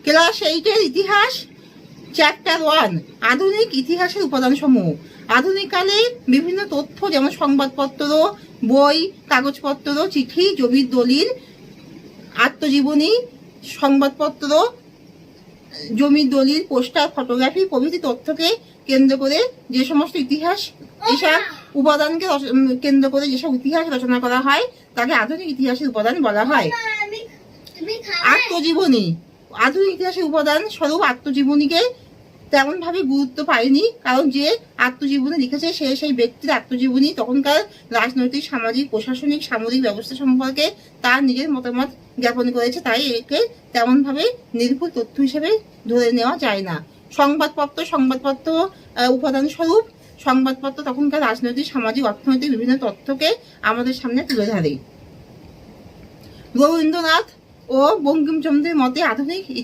Class 8-এর ইতিহাস chapter 1 আধুনিক ইতিহাসের উপাদানসমূহ। আধুনিক কালে বিভিন্ন তথ্য যেমন সংবাদপত্র, বই, কাগজপত্র, চিঠি, জমির দলিল, আত্মজীবনী, সংবাদপত্র, জমির দলিল, পোস্টার, ফটোগ্রাফি প্রভৃতি তথ্যকে কেন্দ্র করে যে সমস্ত ইতিহাস, এসব উপাদানকে কেন্দ্র করে যেসব ইতিহাস রচনা করা হয় তাকে আধুনিক ইতিহাসের উপাদান বলা হয়। আত্মজীবনী আধুনিক ইতিহাসের উপাদান স্বরূপ আত্মজীবনীকে তেমন ভাবে গুরুত্ব পায়নি, কারণ যে আত্মজীবনী লিখেছে সে সেই ব্যক্তির আত্মজীবনী তখনকার রাজনৈতিক, সামাজিক, প্রশাসনিক, সামরিক ব্যবস্থা সম্পর্কে তার নিজের মতামত জ্ঞাপন করেছে, তাই একে তেমন ভাবে নির্ভুল তথ্য হিসেবে ধরে নেওয়া যায় না। সংবাদপত্র উপাদান স্বরূপ সংবাদপত্র তখনকার রাজনৈতিক, সামাজিক, অর্থনৈতিক বিভিন্ন তথ্যকে আমাদের সামনে তুলে ধরে। রবীন্দ্রনাথ ও বঙ্কিমচন্দ্রের মতে আধুনিক